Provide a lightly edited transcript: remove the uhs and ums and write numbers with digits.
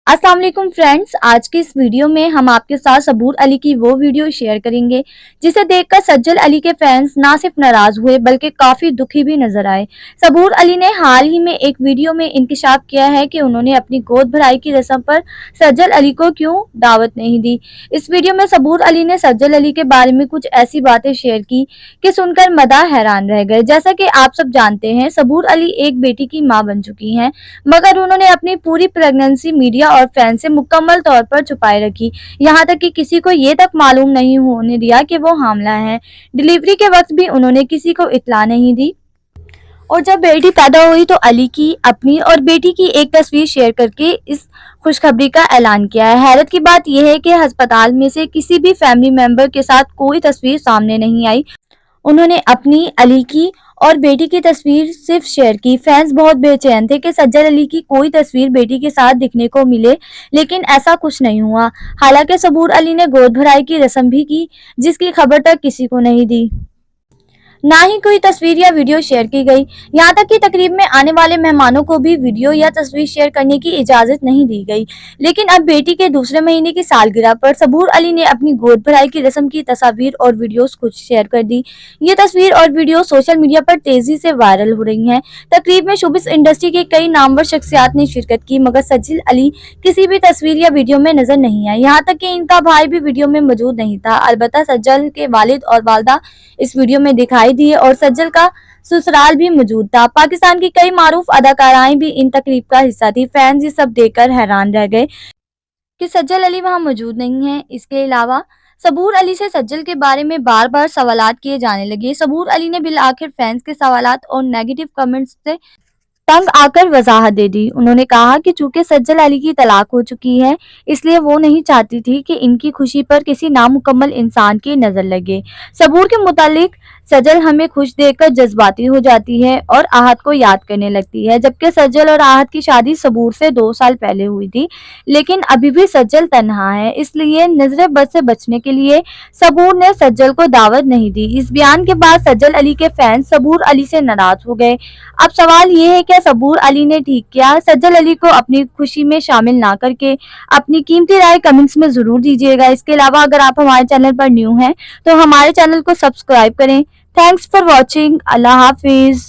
अस्सलाम वालेकुम फ्रेंड्स, आज की इस वीडियो में हम आपके साथ सबूर अली की वो वीडियो शेयर करेंगे जिसे देखकर सज्जल अली के फैंस ना सिर्फ नाराज हुए बल्कि काफी दुखी भी नजर आए। सबूर अली ने हाल ही में एक वीडियो में इंकशाफ किया है कि उन्होंने अपनी गोद भराई की रस्म पर सज्जल अली को क्यों दावत नहीं दी। इस वीडियो में सबूर अली ने सज्जल अली के बारे में कुछ ऐसी बातें शेयर की कि सुनकर मदाह हैरान रह गए। जैसा कि आप सब जानते हैं, सबूर अली एक बेटी की मां बन चुकी हैं, मगर उन्होंने अपनी पूरी प्रेगनेंसी मीडिया और फैन से मुकम्मल तौर पर छुपाए रखी। यहाँ तक कि किसी को ये तक मालूम नहीं होने दिया कि वो हामला हैं। डिलीवरी के वक्त भी उन्होंने किसी को इत्तला नहीं दी और जब बेटी पैदा हुई तो अली की अपनी और बेटी की एक तस्वीर शेयर करके इस खुशखबरी का ऐलान किया है। हैरत की बात यह है कि अस्पताल में से किसी भी फैमिली मेंबर के साथ कोई तस्वीर सामने नहीं आई। उन्होंने अपनी, अली की और बेटी की तस्वीर सिर्फ शेयर की। फैंस बहुत बेचैन थे कि सज्जल अली की कोई तस्वीर बेटी के साथ दिखने को मिले, लेकिन ऐसा कुछ नहीं हुआ। हालांकि सबूर अली ने गोद भराई की रस्म भी की, जिसकी खबर तक किसी को नहीं दी, ना ही कोई तस्वीर या वीडियो शेयर की गई। यहाँ तक कि तकरीब में आने वाले मेहमानों को भी वीडियो या तस्वीर शेयर करने की इजाजत नहीं दी गई। लेकिन अब बेटी के दूसरे महीने की सालगिरह पर सबूर अली ने अपनी गोद भराई की रस्म की तस्वीर और वीडियोस खुद शेयर कर दी। ये तस्वीर और वीडियो सोशल मीडिया पर तेजी से वायरल हो रही हैं। तकरीब में शोबिस इंडस्ट्री के कई नामवर शख्सियात ने शिरकत की, मगर सज्जल अली किसी भी तस्वीर या वीडियो में नजर नहीं आए। यहाँ तक कि इनका भाई भी वीडियो में मौजूद नहीं था। अलबत्ता सज्जल के वालिद और वालदा इस वीडियो में दिखाई दिए और सज्जल का ससुराल भी मौजूद था। पाकिस्तान की कई मारूफ अदाकाराएं भी इन तकरीब का हिस्सा थी। फैंस ये सब देखकर हैरान रह गए कि सज्जल अली वहां मौजूद नहीं है। इसके अलावा सबूर अली से सज्जल के बारे में बार बार सवालात किए जाने लगे। सबूर अली ने बिल आखिर फैंस के सवालात और नेगेटिव कमेंट्स से तंग आकर वजाहत दे दी। उन्होंने कहा कि चूंकि सज्जल अली की तलाक हो चुकी है, इसलिए वो नहीं चाहती थी कि इनकी खुशी पर किसी नामुकम्मल इंसान की नजर लगे। सबूर के मुतालिक सज्जल हमें खुश देखकर जज्बाती हो जाती है और आहत को याद करने लगती है, जबकि सज्जल और आहत की शादी सबूर से 2 साल पहले हुई थी। लेकिन अभी भी सज्जल तन्हा है, इसलिए नजर बद से बचने के लिए सबूर ने सज्जल को दावत नहीं दी। इस बयान के बाद सज्जल अली के फैंस सबूर अली से नाराज हो गए। अब सवाल ये है, क्या सबूर अली ने ठीक किया? सज्जल अली को अपनी खुशी में शामिल ना करके अपनी कीमती राय कमेंट्स में जरूर दीजिएगा। इसके अलावा अगर आप हमारे चैनल पर न्यू हैं तो हमारे चैनल को सब्सक्राइब करें। Thanks for watching. Allah Hafiz.